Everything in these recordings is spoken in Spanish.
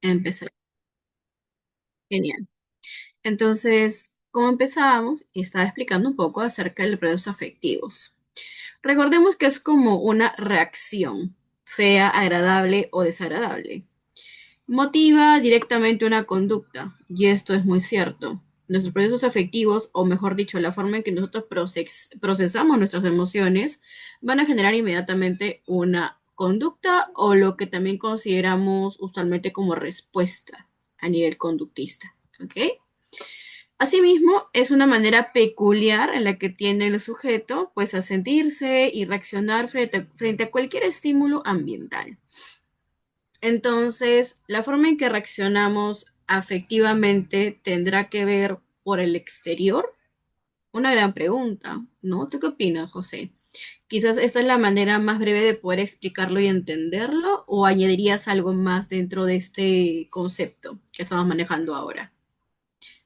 Empezar. Genial. Entonces, como empezábamos, estaba explicando un poco acerca de los procesos afectivos. Recordemos que es como una reacción, sea agradable o desagradable. Motiva directamente una conducta, y esto es muy cierto. Nuestros procesos afectivos, o mejor dicho, la forma en que nosotros procesamos nuestras emociones, van a generar inmediatamente una conducta o lo que también consideramos usualmente como respuesta a nivel conductista. ¿Ok? Asimismo, es una manera peculiar en la que tiene el sujeto pues a sentirse y reaccionar frente a cualquier estímulo ambiental. Entonces, la forma en que reaccionamos afectivamente tendrá que ver por el exterior. Una gran pregunta, ¿no? ¿Tú qué opinas, José? Quizás esta es la manera más breve de poder explicarlo y entenderlo, o añadirías algo más dentro de este concepto que estamos manejando ahora.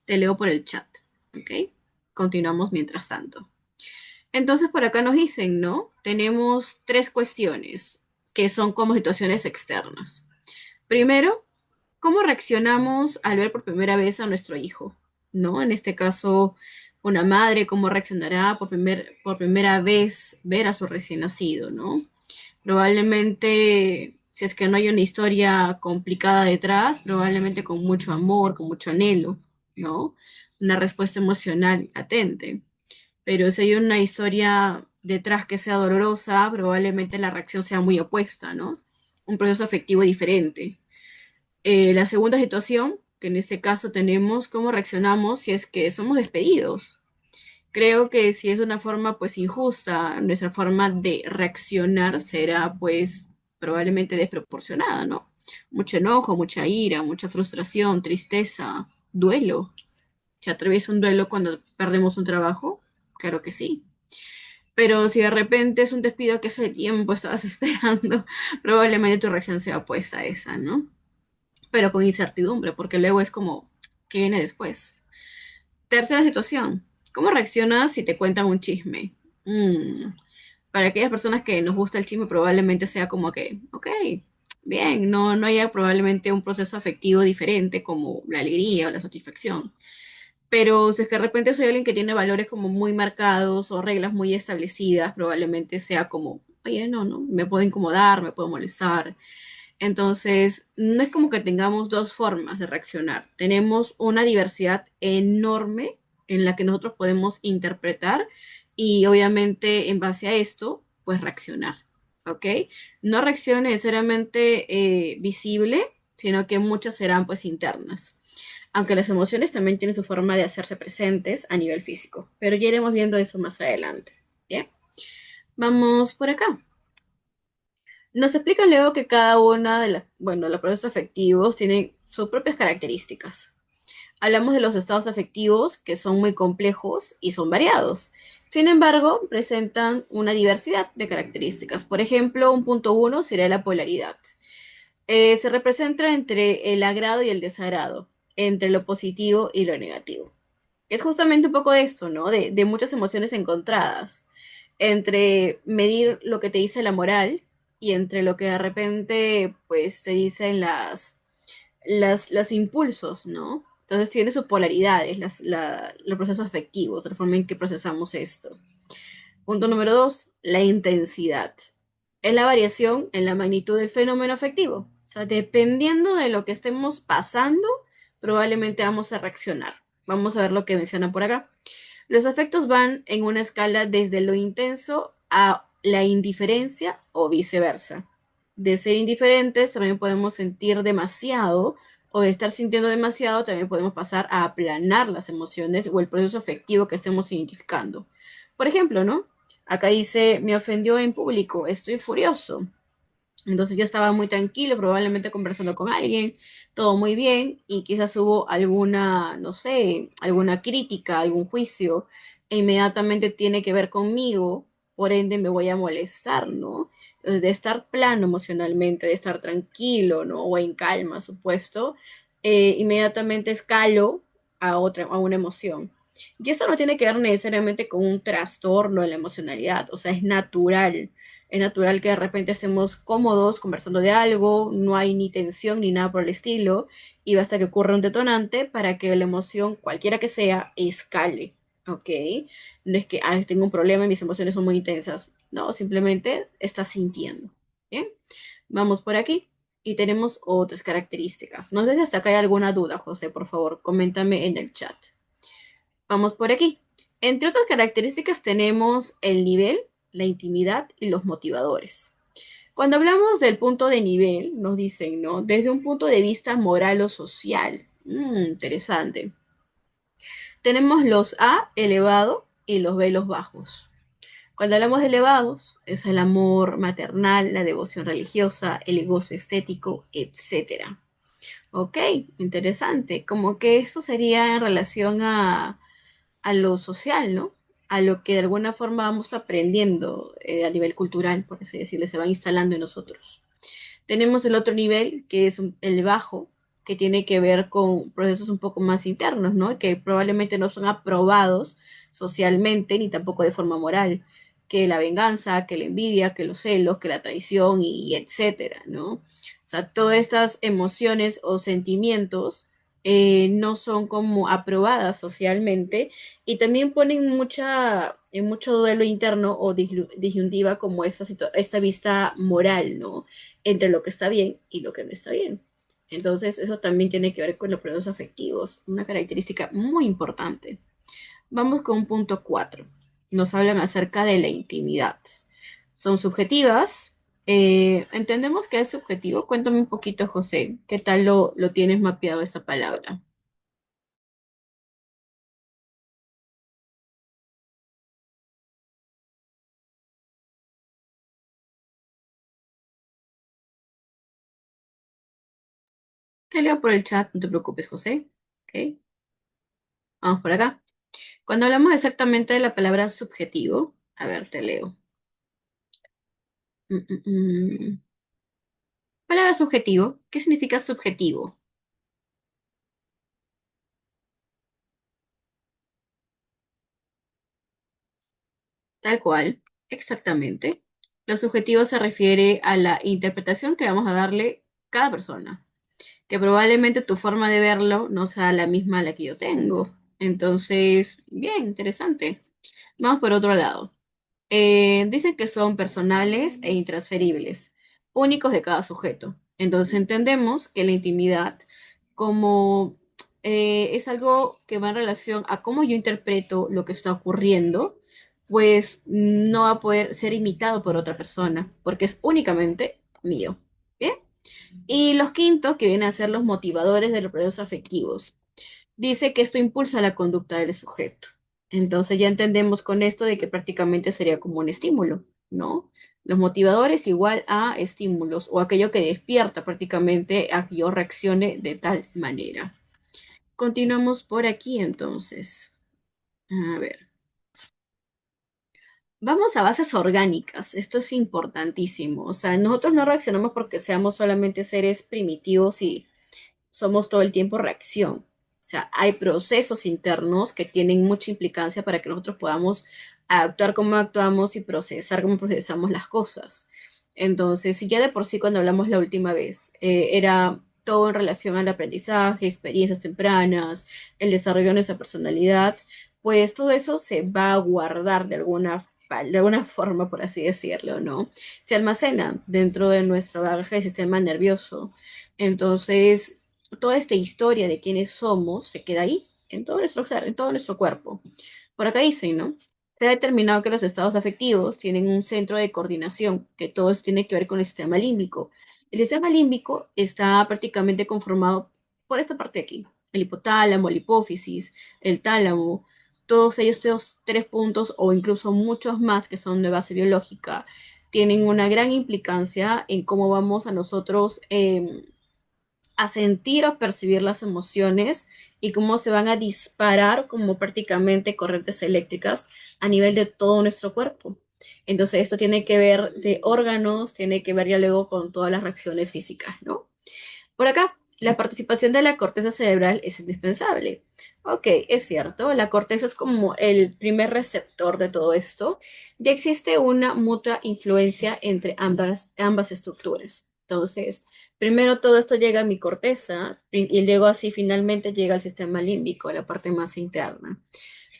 Te leo por el chat, ¿ok? Continuamos mientras tanto. Entonces, por acá nos dicen, ¿no? Tenemos tres cuestiones que son como situaciones externas. Primero, ¿cómo reaccionamos al ver por primera vez a nuestro hijo? ¿No? En este caso, una madre, ¿cómo reaccionará por primera vez ver a su recién nacido? ¿No? Probablemente, si es que no hay una historia complicada detrás, probablemente con mucho amor, con mucho anhelo, ¿no? Una respuesta emocional latente. Pero si hay una historia detrás que sea dolorosa, probablemente la reacción sea muy opuesta, ¿no? Un proceso afectivo diferente. La segunda situación, que en este caso tenemos, cómo reaccionamos si es que somos despedidos. Creo que si es una forma pues injusta, nuestra forma de reaccionar será pues probablemente desproporcionada, ¿no? Mucho enojo, mucha ira, mucha frustración, tristeza, duelo. ¿Se atraviesa un duelo cuando perdemos un trabajo? Claro que sí. Pero si de repente es un despido que hace tiempo estabas esperando, probablemente tu reacción sea opuesta a esa, ¿no? Pero con incertidumbre, porque luego es como, ¿qué viene después? Tercera situación, ¿cómo reaccionas si te cuentan un chisme? Mm, para aquellas personas que nos gusta el chisme, probablemente sea como que, ok, bien, no haya probablemente un proceso afectivo diferente como la alegría o la satisfacción. Pero si es que de repente soy alguien que tiene valores como muy marcados o reglas muy establecidas, probablemente sea como, oye, no, me puedo incomodar, me puedo molestar. Entonces, no es como que tengamos dos formas de reaccionar. Tenemos una diversidad enorme en la que nosotros podemos interpretar y obviamente en base a esto, pues reaccionar. ¿Ok? No reacción necesariamente visible, sino que muchas serán pues internas. Aunque las emociones también tienen su forma de hacerse presentes a nivel físico. Pero ya iremos viendo eso más adelante. ¿Bien? Vamos por acá. Nos explican luego que cada una de las, bueno, los procesos afectivos tienen sus propias características. Hablamos de los estados afectivos que son muy complejos y son variados. Sin embargo, presentan una diversidad de características. Por ejemplo, un punto uno sería la polaridad. Se representa entre el agrado y el desagrado, entre lo positivo y lo negativo. Es justamente un poco de esto, ¿no? De muchas emociones encontradas, entre medir lo que te dice la moral y entre lo que de repente, pues, te dicen los impulsos, ¿no? Entonces tiene sus polaridades, los procesos afectivos, la forma en que procesamos esto. Punto número dos, la intensidad. Es la variación en la magnitud del fenómeno afectivo. O sea, dependiendo de lo que estemos pasando, probablemente vamos a reaccionar. Vamos a ver lo que menciona por acá. Los afectos van en una escala desde lo intenso a la indiferencia o viceversa. De ser indiferentes también podemos sentir demasiado o de estar sintiendo demasiado también podemos pasar a aplanar las emociones o el proceso afectivo que estemos identificando. Por ejemplo, ¿no? Acá dice, me ofendió en público, estoy furioso. Entonces yo estaba muy tranquilo, probablemente conversando con alguien, todo muy bien, y quizás hubo alguna, no sé, alguna crítica, algún juicio, e inmediatamente tiene que ver conmigo, por ende me voy a molestar, ¿no? Entonces de estar plano emocionalmente, de estar tranquilo, ¿no? O en calma, supuesto, inmediatamente escalo a una emoción. Y esto no tiene que ver necesariamente con un trastorno en la emocionalidad, o sea, es natural. Es natural que de repente estemos cómodos conversando de algo, no hay ni tensión ni nada por el estilo, y basta que ocurra un detonante para que la emoción, cualquiera que sea, escale, ¿ok? No es que tengo un problema y mis emociones son muy intensas, no, simplemente estás sintiendo, ¿bien? Vamos por aquí y tenemos otras características. No sé si hasta acá hay alguna duda, José, por favor, coméntame en el chat. Vamos por aquí. Entre otras características tenemos el nivel, la intimidad y los motivadores. Cuando hablamos del punto de nivel, nos dicen, ¿no? Desde un punto de vista moral o social. Interesante. Tenemos los A elevado y los B los bajos. Cuando hablamos de elevados, es el amor maternal, la devoción religiosa, el goce estético, etcétera. Ok, interesante. Como que esto sería en relación a lo social, ¿no? A lo que de alguna forma vamos aprendiendo a nivel cultural, por así decirlo, se va instalando en nosotros. Tenemos el otro nivel, que es el bajo, que tiene que ver con procesos un poco más internos, ¿no? Que probablemente no son aprobados socialmente ni tampoco de forma moral, que la venganza, que la envidia, que los celos, que la traición y etcétera, ¿no? O sea, todas estas emociones o sentimientos no son como aprobadas socialmente y también ponen en mucho duelo interno o disyuntiva como esta vista moral, ¿no? Entre lo que está bien y lo que no está bien. Entonces, eso también tiene que ver con los procesos afectivos, una característica muy importante. Vamos con un punto 4. Nos hablan acerca de la intimidad. Son subjetivas. Entendemos que es subjetivo. Cuéntame un poquito, José, ¿qué tal lo tienes mapeado esta palabra? Te leo por el chat, no te preocupes, José. Ok, vamos por acá. Cuando hablamos exactamente de la palabra subjetivo, a ver, te leo. Mm, mm, mm. Palabra subjetivo. ¿Qué significa subjetivo? Tal cual, exactamente. Lo subjetivo se refiere a la interpretación que vamos a darle cada persona, que probablemente tu forma de verlo no sea la misma a la que yo tengo. Entonces, bien, interesante. Vamos por otro lado. Dicen que son personales e intransferibles, únicos de cada sujeto. Entonces entendemos que la intimidad como es algo que va en relación a cómo yo interpreto lo que está ocurriendo, pues no va a poder ser imitado por otra persona, porque es únicamente mío. ¿Bien? Y los quintos, que vienen a ser los motivadores de los procesos afectivos, dice que esto impulsa la conducta del sujeto. Entonces ya entendemos con esto de que prácticamente sería como un estímulo, ¿no? Los motivadores igual a estímulos o aquello que despierta prácticamente a que yo reaccione de tal manera. Continuamos por aquí entonces. A ver. Vamos a bases orgánicas. Esto es importantísimo. O sea, nosotros no reaccionamos porque seamos solamente seres primitivos y somos todo el tiempo reacción. O sea, hay procesos internos que tienen mucha implicancia para que nosotros podamos actuar como actuamos y procesar como procesamos las cosas. Entonces, si ya de por sí cuando hablamos la última vez era todo en relación al aprendizaje, experiencias tempranas, el desarrollo de nuestra personalidad, pues todo eso se va a guardar de alguna forma, por así decirlo, ¿no? Se almacena dentro de nuestro bagaje de sistema nervioso. Entonces, toda esta historia de quiénes somos se queda ahí, en todo nuestro ser, en todo nuestro cuerpo. Por acá dicen, ¿no? Se ha determinado que los estados afectivos tienen un centro de coordinación, que todo eso tiene que ver con el sistema límbico. El sistema límbico está prácticamente conformado por esta parte de aquí, el hipotálamo, la hipófisis, el tálamo, todos ellos, estos tres puntos o incluso muchos más que son de base biológica, tienen una gran implicancia en cómo vamos a nosotros a sentir o percibir las emociones y cómo se van a disparar como prácticamente corrientes eléctricas a nivel de todo nuestro cuerpo. Entonces esto tiene que ver de órganos, tiene que ver ya luego con todas las reacciones físicas, ¿no? Por acá, La participación de la corteza cerebral es indispensable. Ok, es cierto, la corteza es como el primer receptor de todo esto. Ya existe una mutua influencia entre ambas estructuras. Entonces, primero todo esto llega a mi corteza y luego así finalmente llega al sistema límbico, la parte más interna.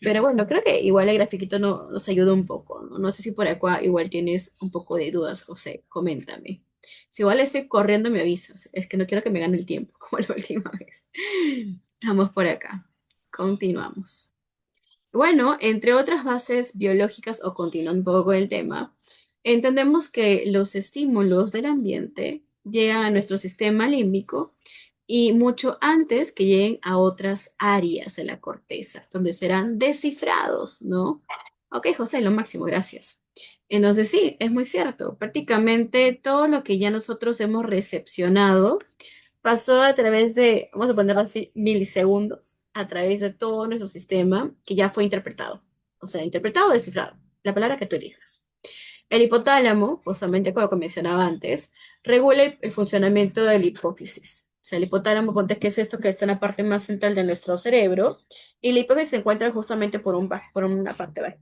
Pero bueno, creo que igual el grafiquito nos ayuda un poco, ¿no? No sé si por acá igual tienes un poco de dudas, José, coméntame. Si igual estoy corriendo, me avisas. Es que no quiero que me gane el tiempo, como la última vez. Vamos por acá. Continuamos. Bueno, entre otras bases biológicas, o continuando un poco con el tema, entendemos que los estímulos del ambiente llegan a nuestro sistema límbico y mucho antes que lleguen a otras áreas de la corteza, donde serán descifrados, ¿no? Ok, José, lo máximo, gracias. Entonces sí, es muy cierto. Prácticamente todo lo que ya nosotros hemos recepcionado pasó a través de, vamos a ponerlo así, milisegundos, a través de todo nuestro sistema que ya fue interpretado. O sea, interpretado o descifrado, la palabra que tú elijas. El hipotálamo, justamente como lo mencionaba antes, regula el funcionamiento de la hipófisis. O sea, el hipotálamo, ponte que es esto que está en la parte más central de nuestro cerebro, y la hipófisis se encuentra justamente por una parte baja.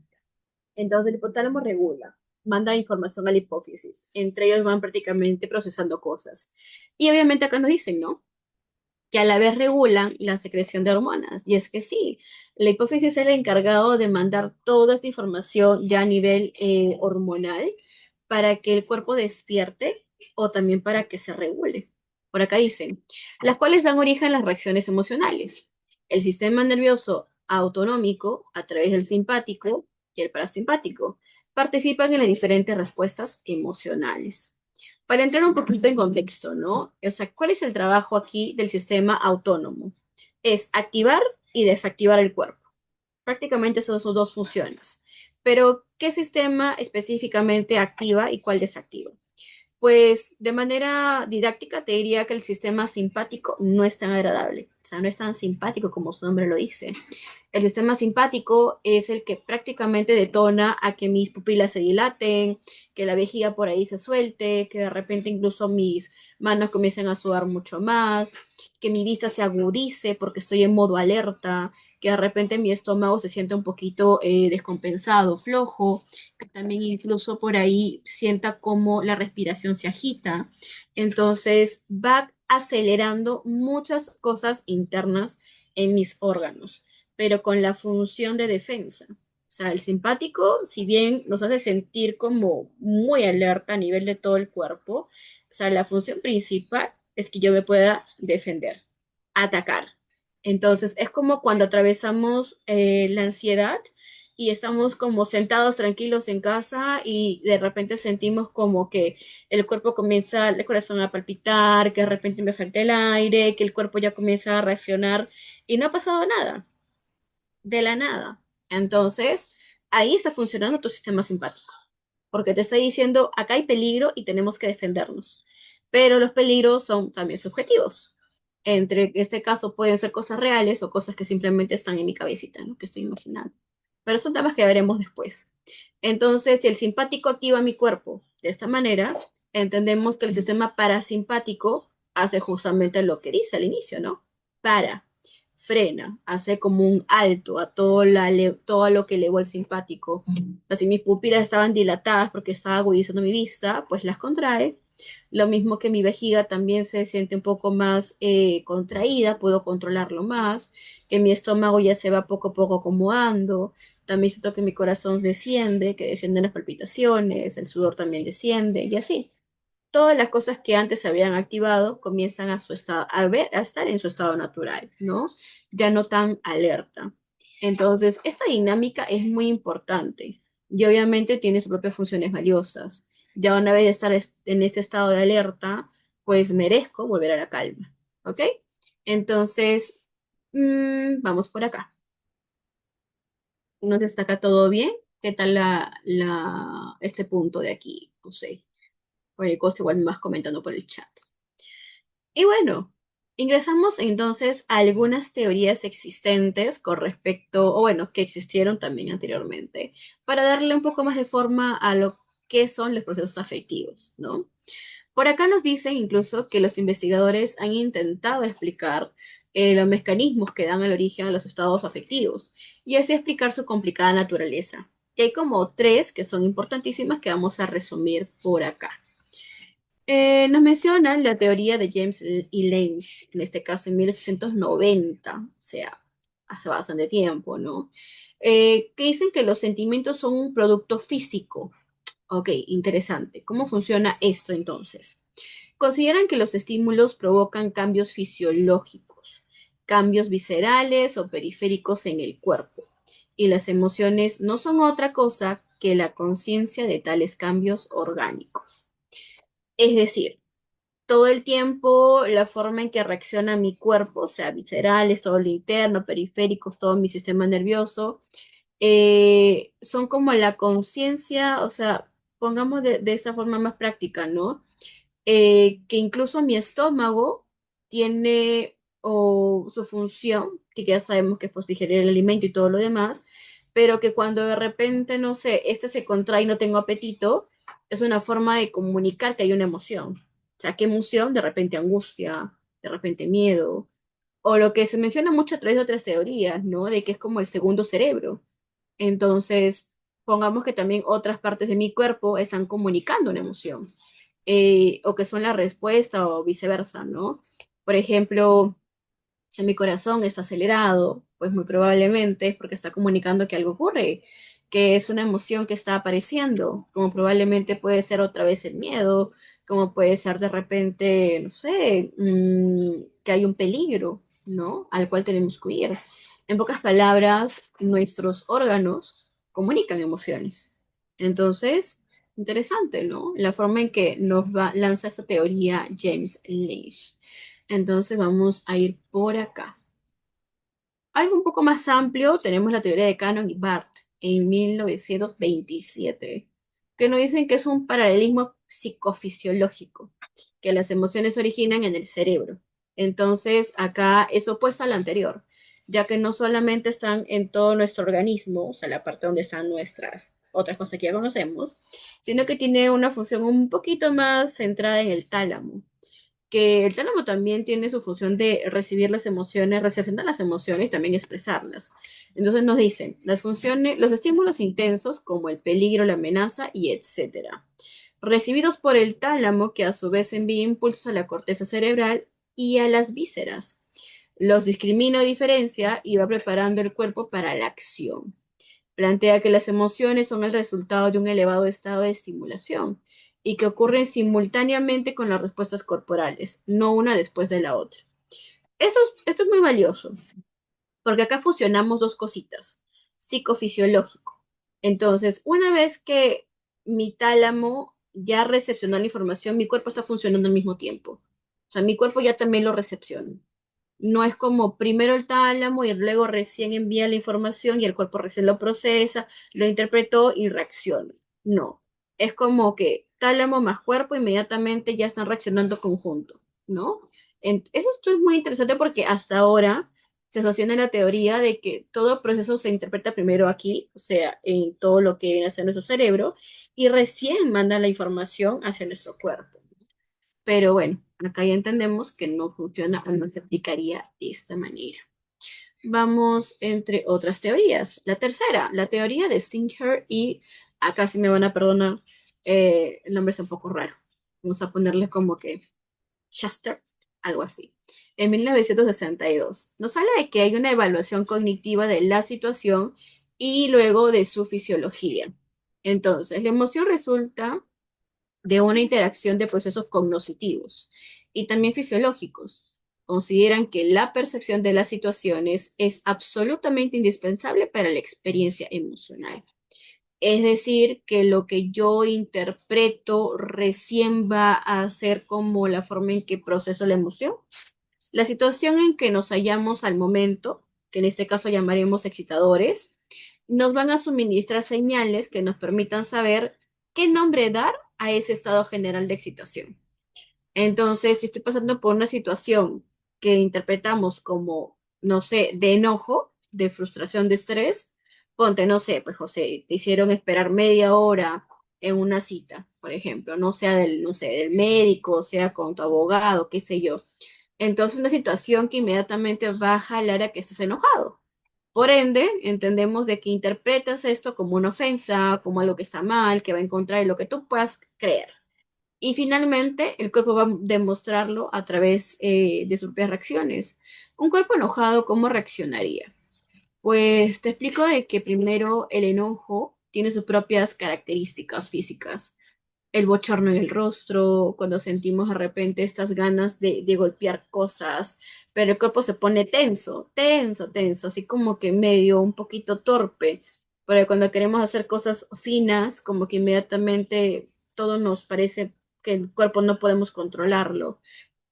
Entonces, el hipotálamo regula, manda información a la hipófisis. Entre ellos van prácticamente procesando cosas. Y obviamente acá nos dicen, ¿no? Que a la vez regulan la secreción de hormonas. Y es que sí, la hipófisis es el encargado de mandar toda esta información ya a nivel hormonal para que el cuerpo despierte o también para que se regule. Por acá dicen, las cuales dan origen a las reacciones emocionales. El sistema nervioso autonómico, a través del simpático y el parasimpático, participan en las diferentes respuestas emocionales. Para entrar un poquito en contexto, ¿no? O sea, ¿cuál es el trabajo aquí del sistema autónomo? Es activar y desactivar el cuerpo. Prácticamente esas son dos funciones. Pero, ¿qué sistema específicamente activa y cuál desactiva? Pues de manera didáctica te diría que el sistema simpático no es tan agradable, o sea, no es tan simpático como su nombre lo dice. El sistema simpático es el que prácticamente detona a que mis pupilas se dilaten, que la vejiga por ahí se suelte, que de repente incluso mis manos comiencen a sudar mucho más, que mi vista se agudice porque estoy en modo alerta, que de repente mi estómago se siente un poquito descompensado, flojo, que también incluso por ahí sienta como la respiración se agita. Entonces va acelerando muchas cosas internas en mis órganos, pero con la función de defensa. O sea, el simpático, si bien nos hace sentir como muy alerta a nivel de todo el cuerpo, o sea, la función principal es que yo me pueda defender, atacar. Entonces, es como cuando atravesamos la ansiedad y estamos como sentados tranquilos en casa y de repente sentimos como que el cuerpo comienza, el corazón a palpitar, que de repente me falta el aire, que el cuerpo ya comienza a reaccionar y no ha pasado nada, de la nada. Entonces, ahí está funcionando tu sistema simpático, porque te está diciendo, acá hay peligro y tenemos que defendernos. Pero los peligros son también subjetivos. Entre este caso pueden ser cosas reales o cosas que simplemente están en mi cabecita, ¿no? Que estoy imaginando. Pero son temas que veremos después. Entonces, si el simpático activa mi cuerpo de esta manera, entendemos que el sistema parasimpático hace justamente lo que dice al inicio, ¿no? Para, frena, hace como un alto a todo lo que elevó el simpático. O sea, si mis pupilas estaban dilatadas porque estaba agudizando mi vista, pues las contrae. Lo mismo que mi vejiga también se siente un poco más contraída, puedo controlarlo más, que mi estómago ya se va poco a poco acomodando, también siento que mi corazón desciende, que descienden las palpitaciones, el sudor también desciende y así. Todas las cosas que antes se habían activado comienzan a su estado, a estar en su estado natural, ¿no? Ya no tan alerta. Entonces, esta dinámica es muy importante y obviamente tiene sus propias funciones valiosas. Ya una vez de estar en este estado de alerta, pues merezco volver a la calma, ¿ok? Entonces, vamos por acá. ¿Nos destaca todo bien? ¿Qué tal este punto de aquí? No sé. Cualquier cosa igual me vas comentando por el chat. Y bueno, ingresamos entonces a algunas teorías existentes con respecto, o bueno, que existieron también anteriormente, para darle un poco más de forma a lo que son los procesos afectivos, ¿no? Por acá nos dicen incluso que los investigadores han intentado explicar los mecanismos que dan el origen a los estados afectivos y así explicar su complicada naturaleza. Y hay como tres que son importantísimas que vamos a resumir por acá. Nos mencionan la teoría de James y Lange, en este caso en 1890, o sea, hace bastante tiempo, ¿no? Que dicen que los sentimientos son un producto físico. Ok, interesante. ¿Cómo funciona esto entonces? Consideran que los estímulos provocan cambios fisiológicos, cambios viscerales o periféricos en el cuerpo, y las emociones no son otra cosa que la conciencia de tales cambios orgánicos. Es decir, todo el tiempo la forma en que reacciona mi cuerpo, o sea, viscerales, todo lo interno, periféricos, todo mi sistema nervioso, son como la conciencia, o sea, pongamos de esta forma más práctica, ¿no? Que incluso mi estómago tiene o su función, que ya sabemos que es pues digerir el alimento y todo lo demás, pero que cuando de repente, no sé, este se contrae y no tengo apetito, es una forma de comunicar que hay una emoción. O sea, ¿qué emoción? De repente angustia, de repente miedo, o lo que se menciona mucho a través de otras teorías, ¿no? De que es como el segundo cerebro. Entonces, pongamos que también otras partes de mi cuerpo están comunicando una emoción, o que son la respuesta o viceversa, ¿no? Por ejemplo, si mi corazón está acelerado, pues muy probablemente es porque está comunicando que algo ocurre, que es una emoción que está apareciendo, como probablemente puede ser otra vez el miedo, como puede ser de repente, no sé, que hay un peligro, ¿no? Al cual tenemos que huir. En pocas palabras, nuestros órganos comunican emociones. Entonces, interesante, ¿no? La forma en que lanza esta teoría James Lynch. Entonces vamos a ir por acá. Algo un poco más amplio, tenemos la teoría de Cannon y Barth en 1927, que nos dicen que es un paralelismo psicofisiológico, que las emociones se originan en el cerebro. Entonces, acá es opuesto al anterior, ya que no solamente están en todo nuestro organismo, o sea, la parte donde están nuestras otras cosas que ya conocemos, sino que tiene una función un poquito más centrada en el tálamo, que el tálamo también tiene su función de recibir las emociones, recepcionar las emociones y también expresarlas. Entonces nos dicen las funciones, los estímulos intensos como el peligro, la amenaza y etcétera, recibidos por el tálamo que a su vez envía impulsos a la corteza cerebral y a las vísceras. Los discrimina o diferencia y va preparando el cuerpo para la acción. Plantea que las emociones son el resultado de un elevado estado de estimulación y que ocurren simultáneamente con las respuestas corporales, no una después de la otra. Esto es muy valioso, porque acá fusionamos dos cositas, psicofisiológico. Entonces, una vez que mi tálamo ya recepcionó la información, mi cuerpo está funcionando al mismo tiempo. O sea, mi cuerpo ya también lo recepciona. No es como primero el tálamo y luego recién envía la información y el cuerpo recién lo procesa, lo interpretó y reacciona. No, es como que tálamo más cuerpo inmediatamente ya están reaccionando conjunto, ¿no? Esto es muy interesante porque hasta ahora se sostiene la teoría de que todo proceso se interpreta primero aquí, o sea, en todo lo que viene hacia nuestro cerebro, y recién manda la información hacia nuestro cuerpo. Pero bueno, acá ya entendemos que no funciona o no se aplicaría de esta manera. Vamos entre otras teorías. La tercera, la teoría de Singer y acá sí me van a perdonar, el nombre es un poco raro. Vamos a ponerle como que Shuster, algo así. En 1962 nos habla de que hay una evaluación cognitiva de la situación y luego de su fisiología. Entonces, la emoción resulta de una interacción de procesos cognitivos y también fisiológicos. Consideran que la percepción de las situaciones es absolutamente indispensable para la experiencia emocional. Es decir, que lo que yo interpreto recién va a ser como la forma en que proceso la emoción. La situación en que nos hallamos al momento, que en este caso llamaremos excitadores, nos van a suministrar señales que nos permitan saber qué nombre dar a ese estado general de excitación. Entonces, si estoy pasando por una situación que interpretamos como, no sé, de enojo, de frustración, de estrés, ponte, no sé, pues José, te hicieron esperar media hora en una cita. por ejemplo, no sea del, no sé, del médico, sea con tu abogado, qué sé yo. Entonces, una situación que inmediatamente va a jalar a que estés enojado. Por ende, entendemos de que interpretas esto como una ofensa, como algo que está mal, que va en contra de lo que tú puedas creer. Y finalmente, el cuerpo va a demostrarlo a través de sus propias reacciones. Un cuerpo enojado, ¿cómo reaccionaría? Pues te explico de que primero el enojo tiene sus propias características físicas. El bochorno en el rostro, cuando sentimos de repente estas ganas de golpear cosas, pero el cuerpo se pone tenso, tenso, tenso, así como que medio un poquito torpe. Pero cuando queremos hacer cosas finas, como que inmediatamente todo nos parece que el cuerpo no podemos controlarlo.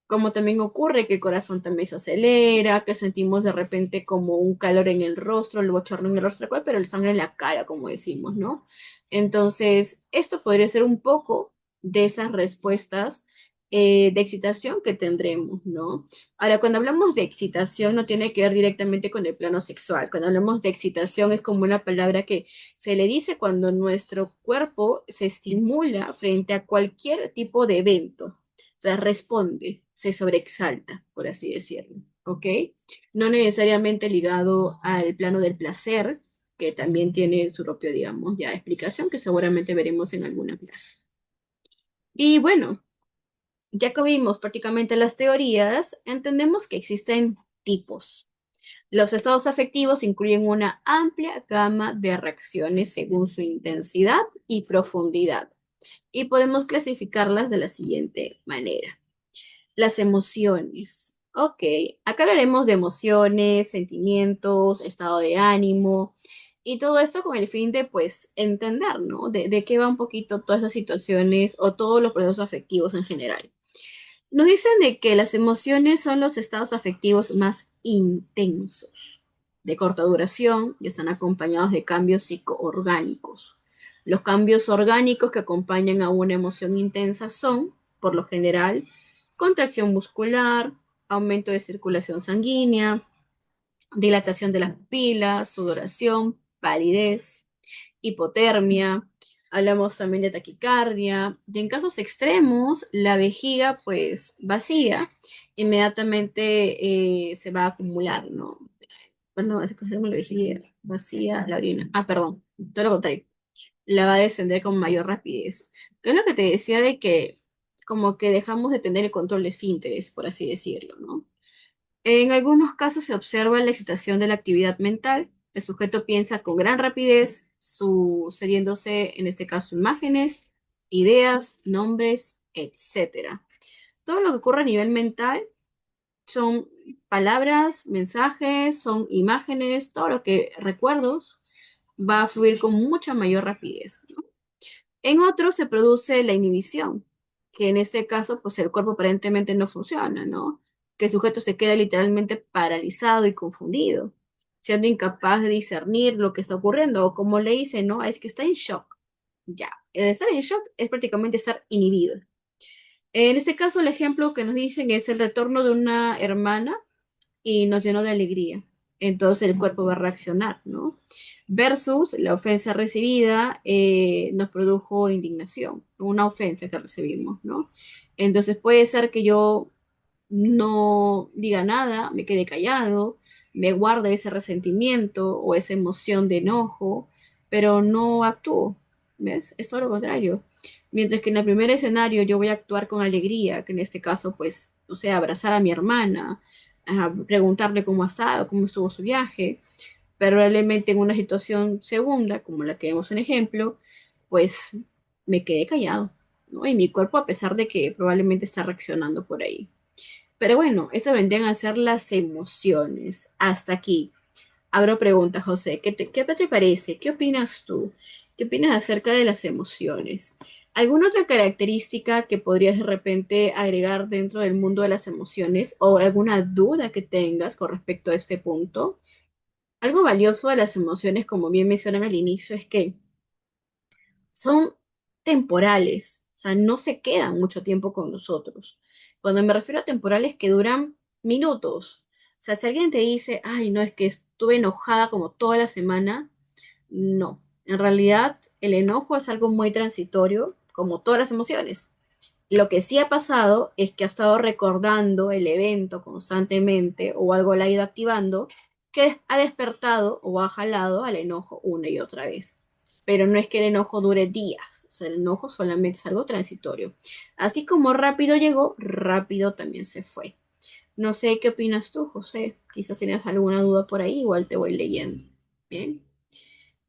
Como también ocurre que el corazón también se acelera, que sentimos de repente como un calor en el rostro, el bochorno en el rostro, pero el sangre en la cara, como decimos, ¿no? Entonces, esto podría ser un poco de esas respuestas de excitación que tendremos, ¿no? Ahora, cuando hablamos de excitación, no tiene que ver directamente con el plano sexual. Cuando hablamos de excitación, es como una palabra que se le dice cuando nuestro cuerpo se estimula frente a cualquier tipo de evento, sea, responde, se sobreexalta, por así decirlo, ¿ok? No necesariamente ligado al plano del placer, que también tiene su propio, digamos, ya explicación que seguramente veremos en alguna clase. Y bueno, ya que vimos prácticamente las teorías, entendemos que existen tipos. Los estados afectivos incluyen una amplia gama de reacciones según su intensidad y profundidad, y podemos clasificarlas de la siguiente manera. Las emociones. Ok, acá hablaremos de emociones, sentimientos, estado de ánimo y todo esto con el fin de, pues, entender, ¿no? De qué va un poquito todas esas situaciones o todos los procesos afectivos en general. Nos dicen de que las emociones son los estados afectivos más intensos, de corta duración y están acompañados de cambios psicoorgánicos. Los cambios orgánicos que acompañan a una emoción intensa son, por lo general, contracción muscular, aumento de circulación sanguínea, dilatación de las pupilas, sudoración, palidez, hipotermia, hablamos también de taquicardia, y en casos extremos, la vejiga pues vacía, inmediatamente se va a acumular, ¿no? Bueno, es que hacemos la vejiga vacía, la orina. Ah, perdón, todo lo contrario, la va a descender con mayor rapidez. Que es lo que te decía de que como que dejamos de tener el control de esfínteres, por así decirlo, ¿no? En algunos casos se observa la excitación de la actividad mental. El sujeto piensa con gran rapidez, sucediéndose en este caso imágenes, ideas, nombres, etcétera. Todo lo que ocurre a nivel mental son palabras, mensajes, son imágenes, todo lo que recuerdos va a fluir con mucha mayor rapidez, ¿no? En otros se produce la inhibición, que en este caso, pues el cuerpo aparentemente no funciona, ¿no? Que el sujeto se queda literalmente paralizado y confundido, siendo incapaz de discernir lo que está ocurriendo, o como le dicen, ¿no? Es que está en shock. Ya, el estar en shock es prácticamente estar inhibido. En este caso, el ejemplo que nos dicen es el retorno de una hermana y nos llenó de alegría. Entonces el cuerpo va a reaccionar, ¿no? Versus la ofensa recibida nos produjo indignación, una ofensa que recibimos, ¿no? Entonces puede ser que yo no diga nada, me quede callado, me guarde ese resentimiento o esa emoción de enojo, pero no actúo, ¿ves? Es todo lo contrario. Mientras que en el primer escenario yo voy a actuar con alegría, que en este caso, pues, o sea, abrazar a mi hermana, a preguntarle cómo ha estado, cómo estuvo su viaje, pero probablemente en una situación segunda, como la que vemos en ejemplo, pues me quedé callado, ¿no? Y mi cuerpo, a pesar de que probablemente está reaccionando por ahí. Pero bueno, esas vendrían a ser las emociones. Hasta aquí. Abro preguntas, José. ¿Qué te parece? ¿Qué opinas tú? ¿Qué opinas acerca de las emociones? ¿Alguna otra característica que podrías de repente agregar dentro del mundo de las emociones o alguna duda que tengas con respecto a este punto? Algo valioso de las emociones, como bien mencionan al inicio, es que son temporales, o sea, no se quedan mucho tiempo con nosotros. Cuando me refiero a temporales que duran minutos, o sea, si alguien te dice, ay, no, es que estuve enojada como toda la semana, no. En realidad, el enojo es algo muy transitorio, como todas las emociones. Lo que sí ha pasado es que ha estado recordando el evento constantemente o algo la ha ido activando que ha despertado o ha jalado al enojo una y otra vez. Pero no es que el enojo dure días, o sea, el enojo solamente es algo transitorio. Así como rápido llegó, rápido también se fue. No sé qué opinas tú, José. Quizás tienes alguna duda por ahí, igual te voy leyendo. Bien,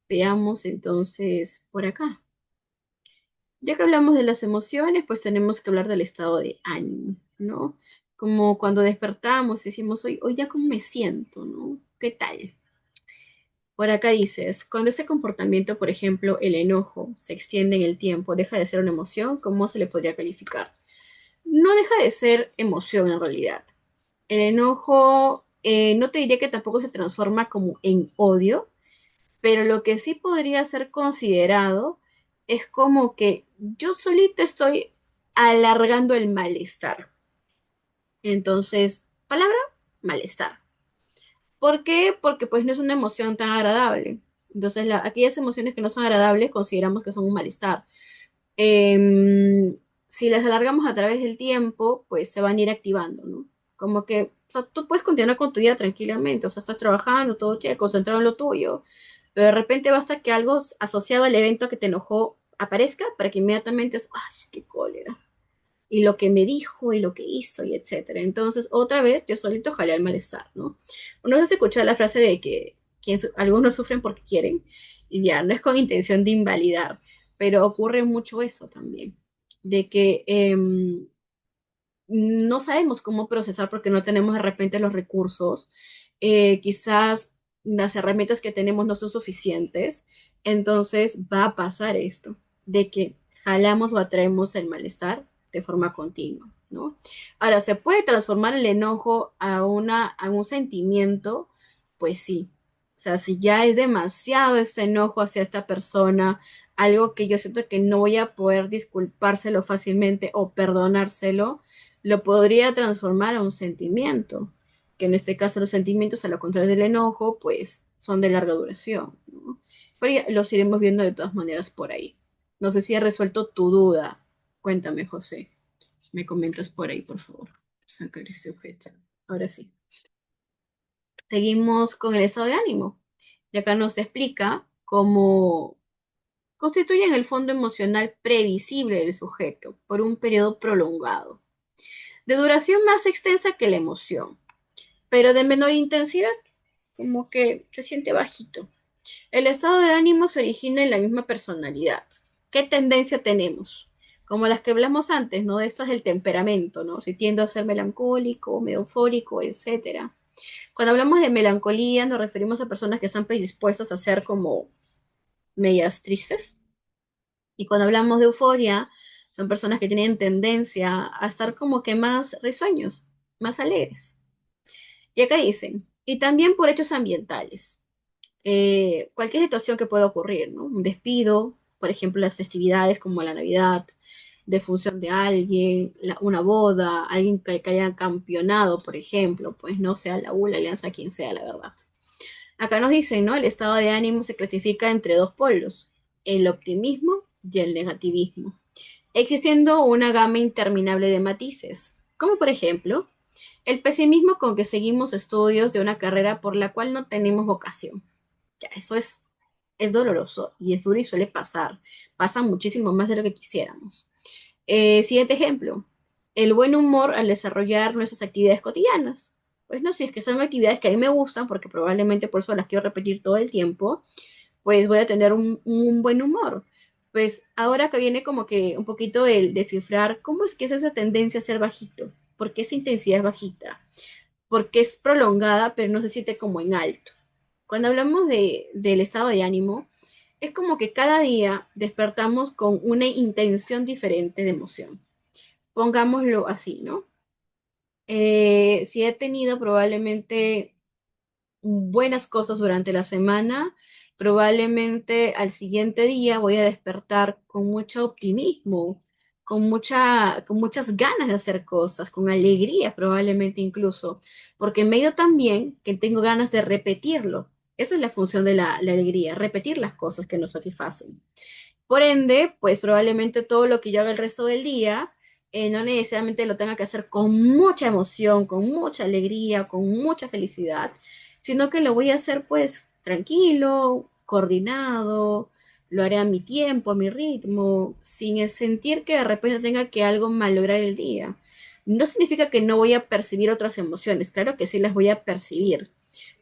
veamos entonces por acá. Ya que hablamos de las emociones, pues tenemos que hablar del estado de ánimo, ¿no? Como cuando despertamos y decimos, hoy ya cómo me siento, ¿no? ¿Qué tal? Por acá dices, cuando ese comportamiento, por ejemplo, el enojo, se extiende en el tiempo, deja de ser una emoción, ¿cómo se le podría calificar? No deja de ser emoción en realidad. El enojo, no te diría que tampoco se transforma como en odio, pero lo que sí podría ser considerado es como que yo solita estoy alargando el malestar. Entonces, palabra, malestar. ¿Por qué? Porque pues no es una emoción tan agradable. Entonces, aquellas emociones que no son agradables consideramos que son un malestar. Si las alargamos a través del tiempo, pues se van a ir activando, ¿no? Como que, o sea, tú puedes continuar con tu vida tranquilamente, o sea, estás trabajando, todo che, concentrado en lo tuyo, pero de repente basta que algo asociado al evento que te enojó aparezca para que inmediatamente es, ay, qué cólera, y lo que me dijo, y lo que hizo, y etcétera. Entonces, otra vez, yo solito jalé al malestar, ¿no? Uno se escucha la frase de que algunos sufren porque quieren, y ya, no es con intención de invalidar, pero ocurre mucho eso también, de que no sabemos cómo procesar porque no tenemos de repente los recursos, quizás las herramientas que tenemos no son suficientes, entonces va a pasar esto, de que jalamos o atraemos el malestar de forma continua, ¿no? Ahora, ¿se puede transformar el enojo a un sentimiento? Pues sí. O sea, si ya es demasiado este enojo hacia esta persona, algo que yo siento que no voy a poder disculpárselo fácilmente o perdonárselo, lo podría transformar a un sentimiento, que en este caso los sentimientos, a lo contrario del enojo, pues son de larga duración, ¿no? Pero ya los iremos viendo de todas maneras por ahí. No sé si he resuelto tu duda. Cuéntame, José. Me comentas por ahí, por favor. Sacar ese objeto. Ahora sí. Seguimos con el estado de ánimo. Y acá nos explica cómo constituyen el fondo emocional previsible del sujeto por un periodo prolongado de duración más extensa que la emoción, pero de menor intensidad, como que se siente bajito. El estado de ánimo se origina en la misma personalidad. ¿Qué tendencia tenemos? Como las que hablamos antes, ¿no? Esta es el temperamento, ¿no? Si tiendo a ser melancólico, medio eufórico, etcétera. Cuando hablamos de melancolía, nos referimos a personas que están predispuestas a ser como medias tristes. Y cuando hablamos de euforia, son personas que tienen tendencia a estar como que más risueños, más alegres. Y acá dicen, y también por hechos ambientales. Cualquier situación que pueda ocurrir, ¿no? Un despido, por ejemplo, las festividades como la Navidad, defunción de alguien, una boda, alguien que haya campeonado, por ejemplo, pues no sea la U, la Alianza, quien sea, la verdad. Acá nos dicen, ¿no? El estado de ánimo se clasifica entre dos polos, el optimismo y el negativismo, existiendo una gama interminable de matices, como por ejemplo, el pesimismo con que seguimos estudios de una carrera por la cual no tenemos vocación. Ya, eso es doloroso y es duro y suele pasar. Pasa muchísimo más de lo que quisiéramos. Siguiente ejemplo, el buen humor al desarrollar nuestras actividades cotidianas. Pues no, si es que son actividades que a mí me gustan, porque probablemente por eso las quiero repetir todo el tiempo, pues voy a tener un buen humor. Pues ahora que viene como que un poquito el descifrar cómo es que es esa tendencia a ser bajito, por qué esa intensidad es bajita, porque es prolongada, pero no se siente como en alto. Cuando hablamos del estado de ánimo, es como que cada día despertamos con una intención diferente de emoción. Pongámoslo así, ¿no? Si he tenido probablemente buenas cosas durante la semana, probablemente al siguiente día voy a despertar con mucho optimismo, con muchas ganas de hacer cosas, con alegría probablemente incluso, porque me ha ido tan bien que tengo ganas de repetirlo. Esa es la función de la alegría, repetir las cosas que nos satisfacen. Por ende, pues probablemente todo lo que yo haga el resto del día, no necesariamente lo tenga que hacer con mucha emoción, con mucha alegría, con mucha felicidad, sino que lo voy a hacer pues tranquilo, coordinado, lo haré a mi tiempo, a mi ritmo, sin sentir que de repente tenga que algo malograr el día. No significa que no voy a percibir otras emociones, claro que sí las voy a percibir,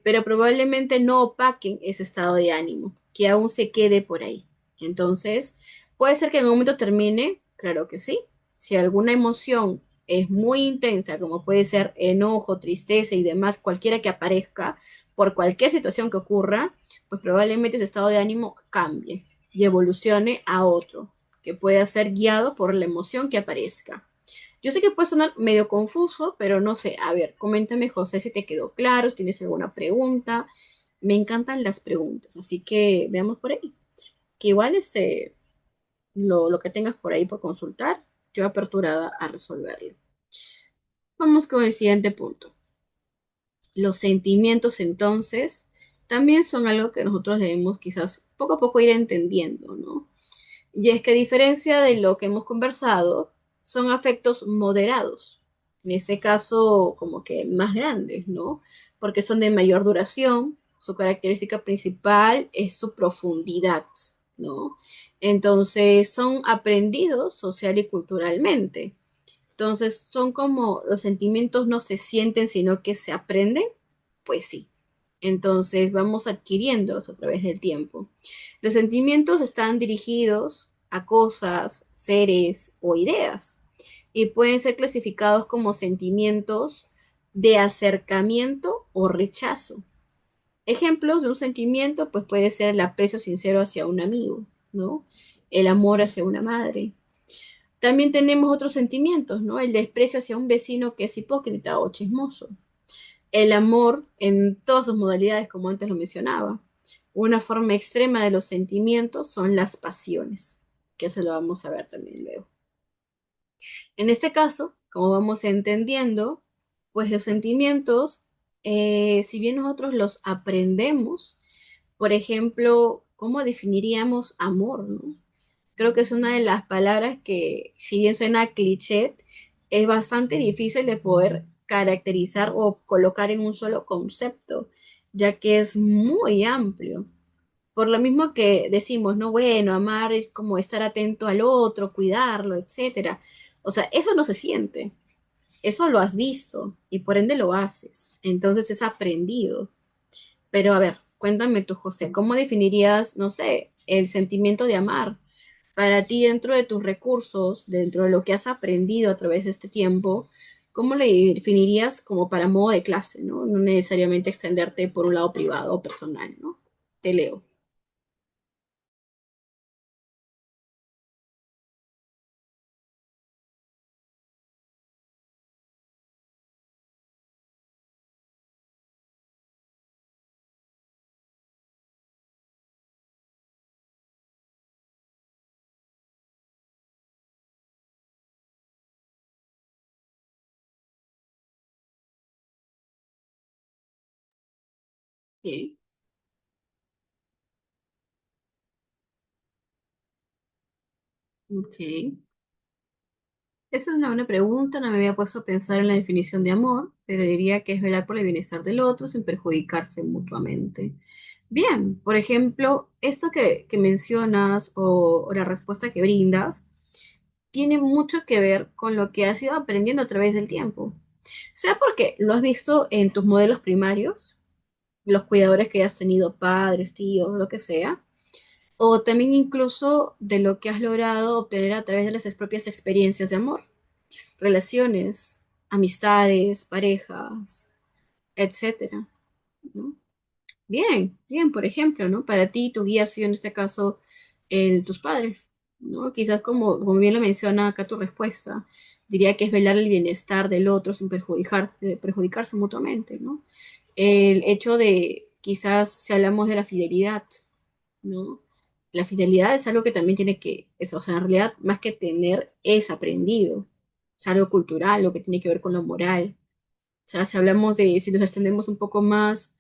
pero probablemente no opaquen ese estado de ánimo, que aún se quede por ahí. Entonces, puede ser que en un momento termine, claro que sí. Si alguna emoción es muy intensa, como puede ser enojo, tristeza y demás, cualquiera que aparezca, por cualquier situación que ocurra, pues probablemente ese estado de ánimo cambie y evolucione a otro, que pueda ser guiado por la emoción que aparezca. Yo sé que puede sonar medio confuso, pero no sé. A ver, coméntame, José, si te quedó claro, si tienes alguna pregunta. Me encantan las preguntas, así que veamos por ahí. Que igual lo que tengas por ahí por consultar, yo aperturada a resolverlo. Vamos con el siguiente punto. Los sentimientos entonces también son algo que nosotros debemos quizás poco a poco ir entendiendo, ¿no? Y es que a diferencia de lo que hemos conversado, son afectos moderados, en este caso como que más grandes, ¿no? Porque son de mayor duración, su característica principal es su profundidad, ¿no? Entonces son aprendidos social y culturalmente. Entonces son como los sentimientos no se sienten, sino que se aprenden, pues sí. Entonces vamos adquiriéndolos a través del tiempo. Los sentimientos están dirigidos a cosas, seres o ideas y pueden ser clasificados como sentimientos de acercamiento o rechazo. Ejemplos de un sentimiento, pues puede ser el aprecio sincero hacia un amigo, ¿no? El amor hacia una madre. También tenemos otros sentimientos, ¿no? El desprecio hacia un vecino que es hipócrita o chismoso. El amor en todas sus modalidades, como antes lo mencionaba. Una forma extrema de los sentimientos son las pasiones, que eso lo vamos a ver también luego. En este caso, como vamos entendiendo, pues los sentimientos, si bien nosotros los aprendemos, por ejemplo, ¿cómo definiríamos amor, no? Creo que es una de las palabras que, si bien suena cliché, es bastante difícil de poder caracterizar o colocar en un solo concepto, ya que es muy amplio. Por lo mismo que decimos, no, bueno, amar es como estar atento al otro, cuidarlo, etcétera. O sea, eso no se siente, eso lo has visto y por ende lo haces. Entonces es aprendido. Pero a ver, cuéntame tú, José, ¿cómo definirías, no sé, el sentimiento de amar? Para ti, dentro de tus recursos, dentro de lo que has aprendido a través de este tiempo, ¿cómo le definirías como para modo de clase, ¿no? No necesariamente extenderte por un lado privado o personal, ¿no? Te leo. Bien, ok. Esa es una buena pregunta, no me había puesto a pensar en la definición de amor, pero diría que es velar por el bienestar del otro sin perjudicarse mutuamente. Bien, por ejemplo, esto que mencionas o la respuesta que brindas tiene mucho que ver con lo que has ido aprendiendo a través del tiempo. Sea porque lo has visto en tus modelos primarios, los cuidadores que hayas tenido, padres, tíos, lo que sea, o también incluso de lo que has logrado obtener a través de las propias experiencias de amor, relaciones, amistades, parejas, etcétera, ¿no? Bien, bien, por ejemplo, ¿no? Para ti, tu guía ha sido en este caso tus padres, ¿no? Quizás como bien lo menciona acá tu respuesta, diría que es velar el bienestar del otro sin perjudicarse mutuamente, ¿no? El hecho de, quizás si hablamos de la fidelidad, ¿no? La fidelidad es algo que también tiene que, o sea, en realidad, más que tener, es aprendido. Es algo cultural, lo que tiene que ver con lo moral. O sea, si hablamos de, si nos extendemos un poco más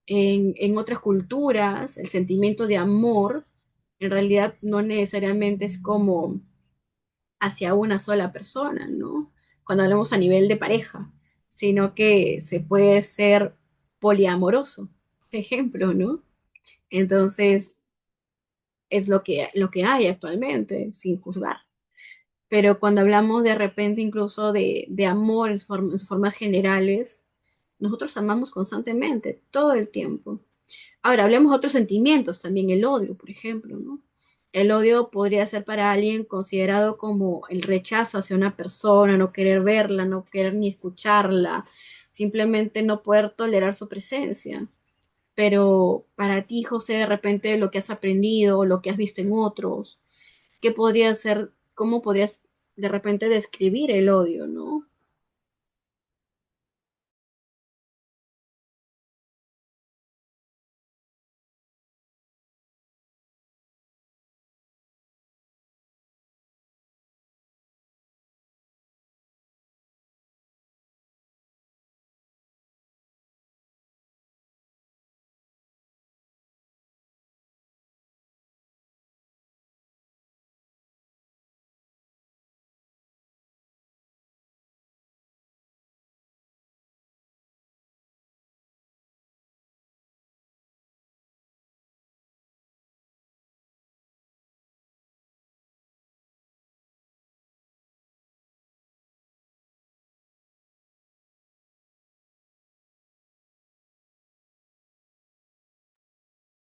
en otras culturas, el sentimiento de amor En realidad no necesariamente es como hacia una sola persona, ¿no? Cuando hablamos a nivel de pareja, sino que se puede ser poliamoroso, por ejemplo, ¿no? Entonces, es lo que hay actualmente, sin juzgar. Pero cuando hablamos de repente incluso de amor en sus formas generales, nosotros amamos constantemente, todo el tiempo. Ahora, hablemos de otros sentimientos, también el odio, por ejemplo, ¿no? El odio podría ser para alguien considerado como el rechazo hacia una persona, no querer verla, no querer ni escucharla, simplemente no poder tolerar su presencia. Pero para ti, José, de repente lo que has aprendido, lo que has visto en otros, ¿qué podría ser, cómo podrías de repente describir el odio, ¿no?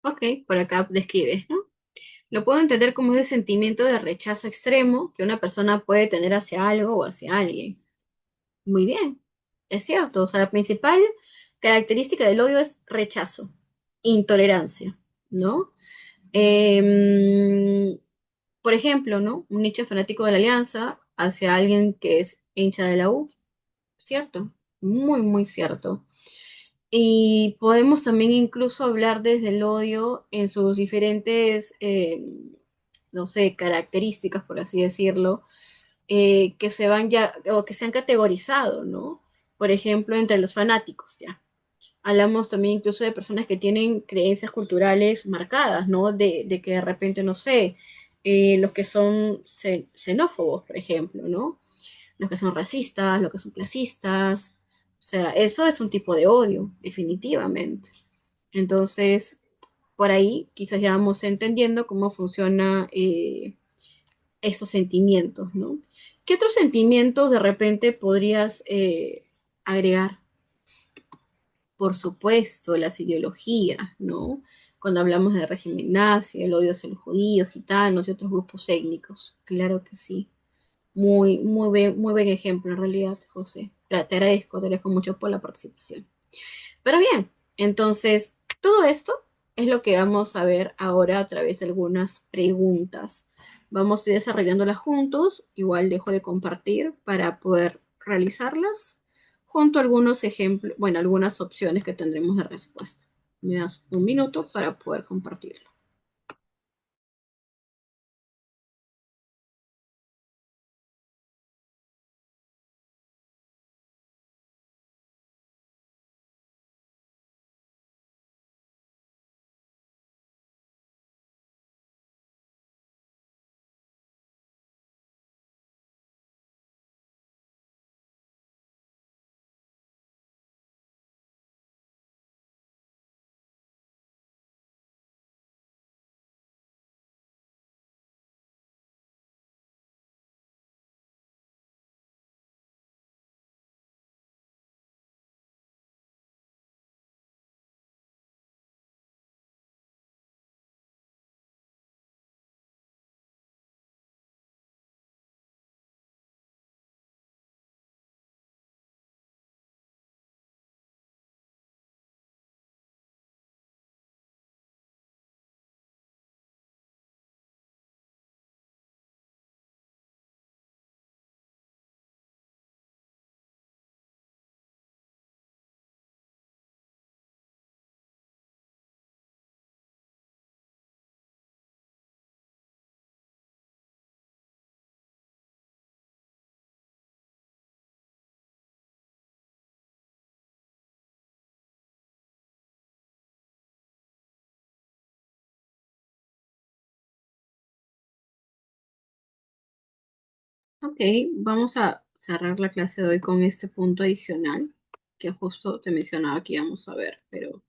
Ok, por acá describes, ¿no? Lo puedo entender como ese sentimiento de rechazo extremo que una persona puede tener hacia algo o hacia alguien. Muy bien, es cierto. O sea, la principal característica del odio es rechazo, intolerancia, ¿no? Em, por ejemplo, ¿no? Un hincha fanático de la Alianza hacia alguien que es hincha de la U, cierto, muy, muy cierto. Y podemos también incluso hablar desde el odio en sus diferentes, no sé, características, por así decirlo, que se van ya, o que se han categorizado, ¿no? Por ejemplo, entre los fanáticos, ya. Hablamos también incluso de personas que tienen creencias culturales marcadas, ¿no? De que de repente, no sé, los que son xenófobos, por ejemplo, ¿no? Los que son racistas, los que son clasistas. O sea, eso es un tipo de odio, definitivamente. Entonces, por ahí quizás ya vamos entendiendo cómo funciona esos sentimientos, ¿no? ¿Qué otros sentimientos de repente podrías agregar? Por supuesto, las ideologías, ¿no? Cuando hablamos de régimen nazi, el odio hacia los judíos, gitanos y otros grupos étnicos. Claro que sí. Muy buen ejemplo en realidad, José. Te agradezco mucho por la participación. Pero bien, entonces, todo esto es lo que vamos a ver ahora a través de algunas preguntas. Vamos a ir desarrollándolas juntos. Igual dejo de compartir para poder realizarlas junto a algunos ejemplos, bueno, algunas opciones que tendremos de respuesta. Me das un minuto para poder compartirlo. Ok, vamos a cerrar la clase de hoy con este punto adicional que justo te mencionaba que íbamos a ver, pero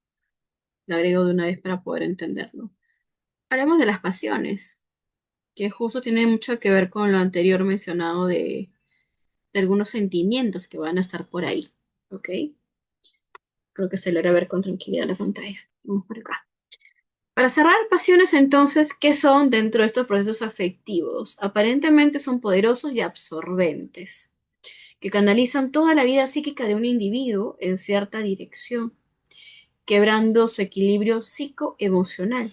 lo agrego de una vez para poder entenderlo. Hablemos de las pasiones, que justo tiene mucho que ver con lo anterior mencionado de algunos sentimientos que van a estar por ahí. ¿Ok? Creo que se logra ver con tranquilidad la pantalla. Vamos por acá. Para cerrar, pasiones entonces, ¿qué son dentro de estos procesos afectivos? Aparentemente son poderosos y absorbentes, que canalizan toda la vida psíquica de un individuo en cierta dirección, quebrando su equilibrio psicoemocional.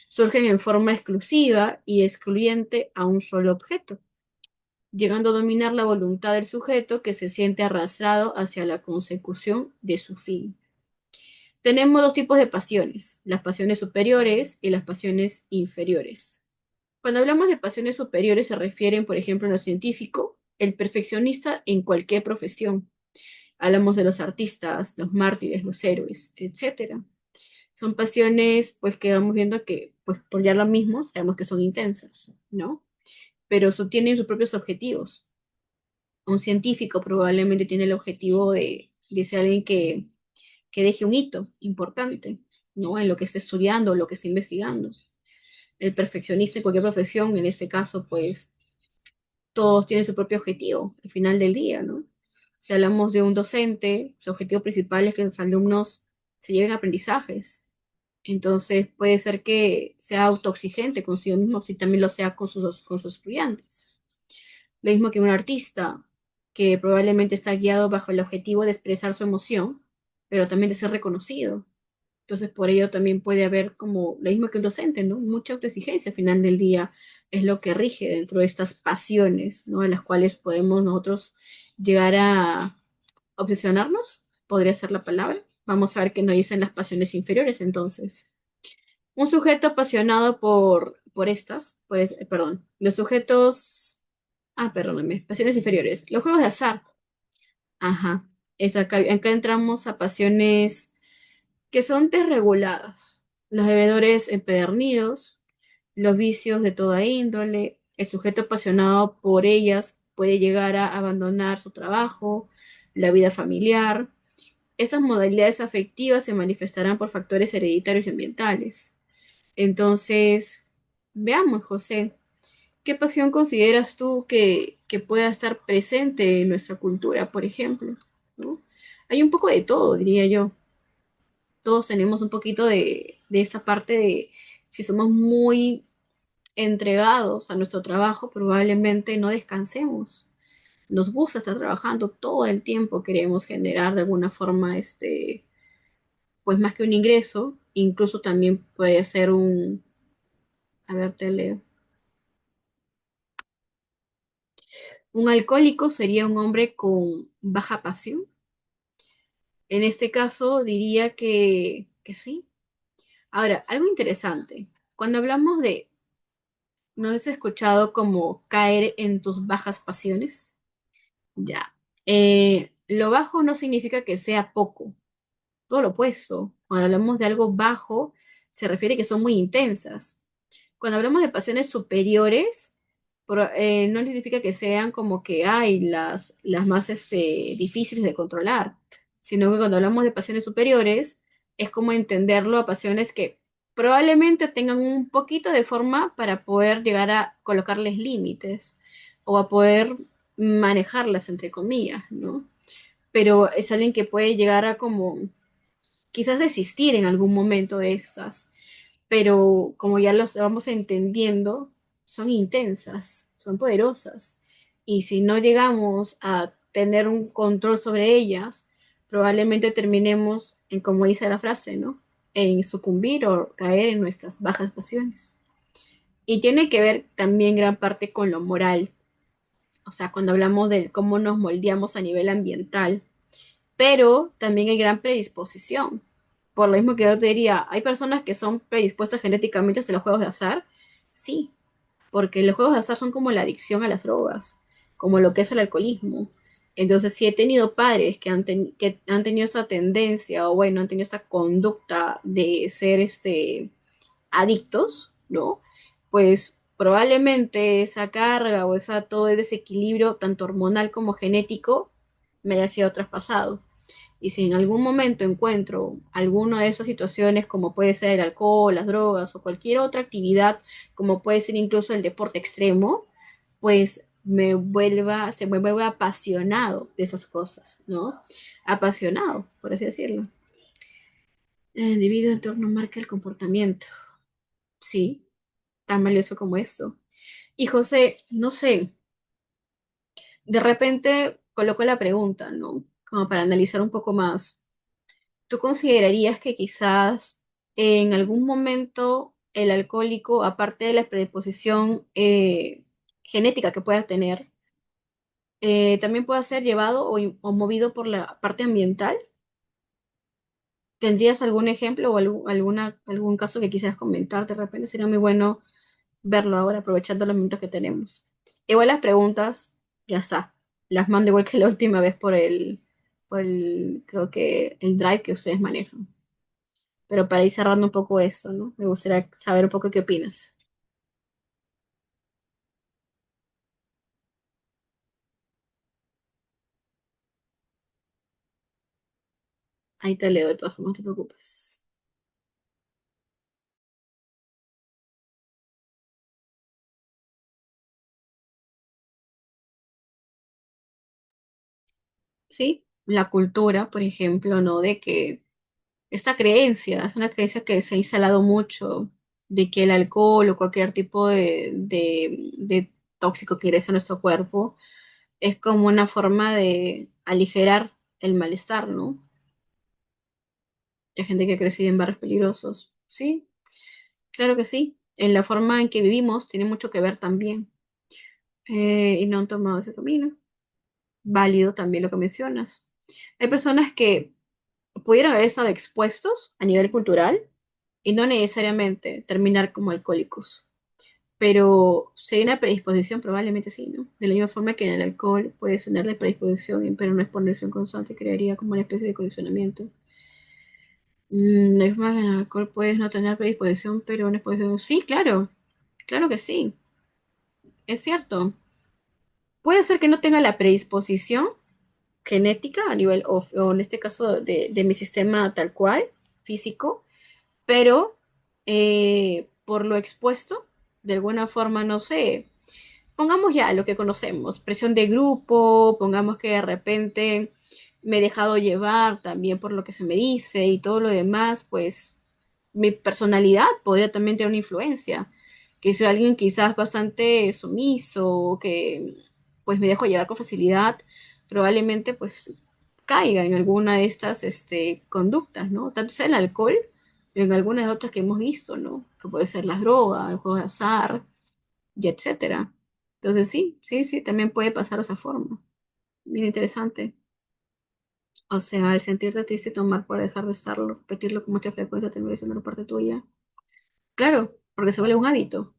Surgen en forma exclusiva y excluyente a un solo objeto, llegando a dominar la voluntad del sujeto que se siente arrastrado hacia la consecución de su fin. Tenemos dos tipos de pasiones, las pasiones superiores y las pasiones inferiores. Cuando hablamos de pasiones superiores se refieren, por ejemplo, en lo científico, el perfeccionista en cualquier profesión. Hablamos de los artistas, los mártires, los héroes, etcétera. Son pasiones, pues, que vamos viendo que, pues, por ya lo mismo, sabemos que son intensas, ¿no? Pero tienen sus propios objetivos. Un científico probablemente tiene el objetivo de ser alguien que deje un hito importante, ¿no? En lo que esté estudiando, lo que esté investigando. El perfeccionista en cualquier profesión, en este caso, pues todos tienen su propio objetivo al final del día, ¿no? Si hablamos de un docente, su objetivo principal es que los alumnos se lleven aprendizajes. Entonces puede ser que sea autoexigente consigo mismo, si también lo sea con sus estudiantes. Lo mismo que un artista, que probablemente está guiado bajo el objetivo de expresar su emoción, pero también de ser reconocido. Entonces, por ello también puede haber como lo mismo que un docente, ¿no? Mucha autoexigencia al final del día es lo que rige dentro de estas pasiones, ¿no? En las cuales podemos nosotros llegar a obsesionarnos, podría ser la palabra. Vamos a ver qué nos dicen las pasiones inferiores entonces. Un sujeto apasionado por estas, pues, perdón, los sujetos, perdóname, pasiones inferiores, los juegos de azar, ajá, acá entramos a pasiones que son desreguladas, los bebedores empedernidos, los vicios de toda índole, el sujeto apasionado por ellas puede llegar a abandonar su trabajo, la vida familiar. Estas modalidades afectivas se manifestarán por factores hereditarios y ambientales. Entonces, veamos, José, ¿qué pasión consideras tú que pueda estar presente en nuestra cultura, por ejemplo? ¿No? Hay un poco de todo, diría yo. Todos tenemos un poquito de esta parte de si somos muy entregados a nuestro trabajo, probablemente no descansemos. Nos gusta estar trabajando todo el tiempo, queremos generar de alguna forma, pues más que un ingreso, incluso también puede ser a ver, te leo. Un alcohólico sería un hombre con baja pasión. En este caso diría que sí. Ahora, algo interesante. Cuando hablamos de ¿no has escuchado como caer en tus bajas pasiones? Ya. Lo bajo no significa que sea poco, todo lo opuesto. Cuando hablamos de algo bajo, se refiere que son muy intensas. Cuando hablamos de pasiones superiores, no significa que sean como que hay las más difíciles de controlar, sino que cuando hablamos de pasiones superiores, es como entenderlo a pasiones que probablemente tengan un poquito de forma para poder llegar a colocarles límites o a poder manejarlas, entre comillas, ¿no? Pero es alguien que puede llegar a como quizás desistir en algún momento de estas, pero como ya lo vamos entendiendo, son intensas, son poderosas. Y si no llegamos a tener un control sobre ellas, probablemente terminemos en, como dice la frase, ¿no? En sucumbir o caer en nuestras bajas pasiones. Y tiene que ver también gran parte con lo moral, o sea, cuando hablamos de cómo nos moldeamos a nivel ambiental, pero también hay gran predisposición. Por lo mismo que yo te diría, ¿hay personas que son predispuestas genéticamente a los juegos de azar? Sí, porque los juegos de azar son como la adicción a las drogas, como lo que es el alcoholismo. Entonces, si he tenido padres que han tenido esa tendencia o bueno, han tenido esta conducta de ser adictos, ¿no? Pues probablemente esa carga o esa, todo el desequilibrio, tanto hormonal como genético, me haya sido traspasado. Y si en algún momento encuentro alguna de esas situaciones, como puede ser el alcohol, las drogas o cualquier otra actividad, como puede ser incluso el deporte extremo, pues se me vuelva apasionado de esas cosas, ¿no? Apasionado, por así decirlo. El individuo en torno marca el comportamiento. Sí, tan valioso como esto. Y José, no sé, de repente coloco la pregunta, ¿no? Como para analizar un poco más. ¿Tú considerarías que quizás en algún momento el alcohólico, aparte de la predisposición genética que pueda tener, también pueda ser llevado o movido por la parte ambiental? ¿Tendrías algún ejemplo o algún caso que quisieras comentar? De repente sería muy bueno verlo ahora, aprovechando los minutos que tenemos. Igual las preguntas, ya está. Las mando igual que la última vez creo que el drive que ustedes manejan. Pero para ir cerrando un poco esto, ¿no? Me gustaría saber un poco qué opinas. Ahí te leo de todas formas, no te preocupes. Sí, la cultura, por ejemplo, ¿no? De que esta creencia, es una creencia que se ha instalado mucho, de que el alcohol o cualquier tipo de tóxico que ingresa a nuestro cuerpo es como una forma de aligerar el malestar, ¿no? Hay gente que crece en barrios peligrosos. Sí, claro que sí. En la forma en que vivimos tiene mucho que ver también. Y no han tomado ese camino. Válido también lo que mencionas. Hay personas que pudieron haber estado expuestos a nivel cultural y no necesariamente terminar como alcohólicos. Pero si hay una predisposición, probablemente sí, ¿no? De la misma forma que en el alcohol puedes tener la predisposición, pero una exposición constante crearía como una especie de condicionamiento. Es más, en el alcohol puedes no tener predisposición, pero una exposición. Sí, claro, claro que sí, es cierto. Puede ser que no tenga la predisposición genética a nivel, o en este caso de mi sistema tal cual, físico, pero por lo expuesto, de alguna forma, no sé, pongamos ya lo que conocemos, presión de grupo, pongamos que de repente me he dejado llevar también por lo que se me dice y todo lo demás, pues mi personalidad podría también tener una influencia. Que soy alguien quizás bastante sumiso, que pues me dejo llevar con facilidad, probablemente pues caiga en alguna de estas conductas, ¿no? Tanto sea el alcohol, en algunas de otras que hemos visto, ¿no? Que puede ser las drogas, el juego de azar, y etcétera. Entonces sí, sí, sí, también puede pasar de esa forma. Bien interesante. O sea, al sentirte triste y tomar para dejar de estarlo, repetirlo con mucha frecuencia, termina siendo una parte tuya. Claro, porque se vuelve un hábito.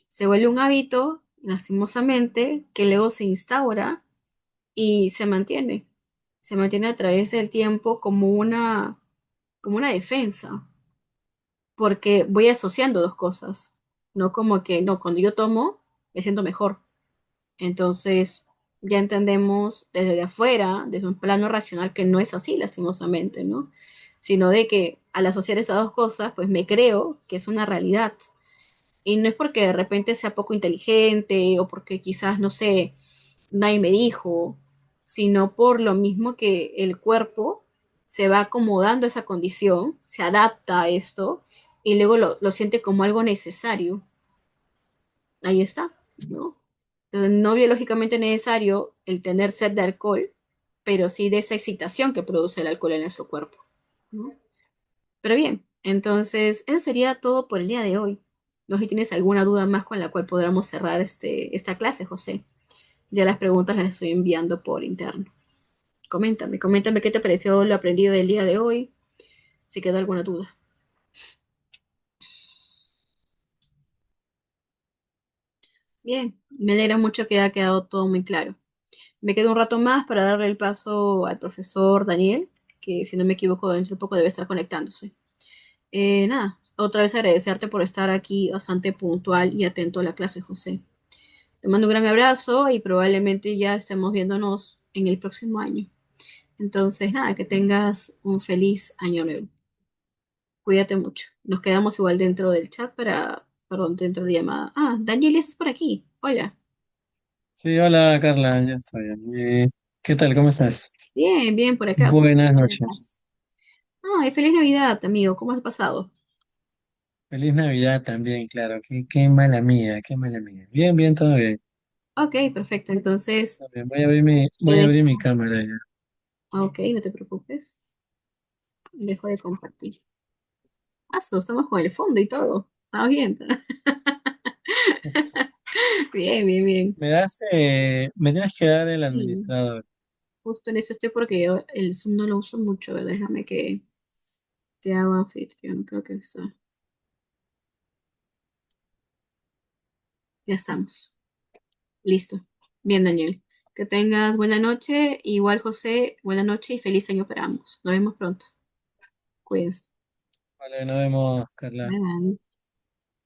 Se vuelve un hábito, lastimosamente, que luego se instaura y se mantiene. Se mantiene a través del tiempo como una defensa, porque voy asociando dos cosas. No como que, no, cuando yo tomo, me siento mejor. Entonces, ya entendemos desde afuera, desde un plano racional, que no es así, lastimosamente, ¿no? Sino de que al asociar estas dos cosas, pues me creo que es una realidad. Y no es porque de repente sea poco inteligente o porque quizás, no sé, nadie me dijo, sino por lo mismo que el cuerpo se va acomodando a esa condición, se adapta a esto y luego lo siente como algo necesario. Ahí está, ¿no? Entonces, no biológicamente necesario el tener sed de alcohol, pero sí de esa excitación que produce el alcohol en nuestro cuerpo, ¿no? Pero bien, entonces eso sería todo por el día de hoy. No sé si tienes alguna duda más con la cual podamos cerrar esta clase, José. Ya las preguntas las estoy enviando por interno. Coméntame qué te pareció lo aprendido del día de hoy, si quedó alguna duda. Bien, me alegra mucho que haya quedado todo muy claro. Me quedo un rato más para darle el paso al profesor Daniel, que si no me equivoco dentro de poco debe estar conectándose. Nada, otra vez agradecerte por estar aquí bastante puntual y atento a la clase, José. Te mando un gran abrazo y probablemente ya estemos viéndonos en el próximo año. Entonces, nada, que tengas un feliz año nuevo. Cuídate mucho. Nos quedamos igual dentro del chat perdón, dentro de la llamada. Ah, Daniel, estás por aquí. Hola. Sí, hola Carla, ya estoy. ¿Qué tal? ¿Cómo estás? Bien, bien, por acá, justo. Buenas noches. Ay, feliz Navidad, amigo. ¿Cómo has pasado? Feliz Navidad también, claro. Qué mala mía, qué mala mía. Bien, bien, todo bien. Ok, perfecto. Entonces, Todo bien. Voy a abrir mi cámara ya. ok, no te preocupes. Dejo de compartir. Ah, estamos con el fondo y todo. Estamos bien. Bien, bien, bien. Me tienes que dar el Sí, administrador. justo en eso estoy porque yo el Zoom no lo uso mucho. Déjame que te haga anfitrión. Creo que está. Ya estamos. Listo. Bien, Daniel. Que tengas buena noche. Igual, José, buena noche y feliz año para ambos. Nos vemos pronto. Cuídense. Vale, nos vemos, Carla. Bye, bye.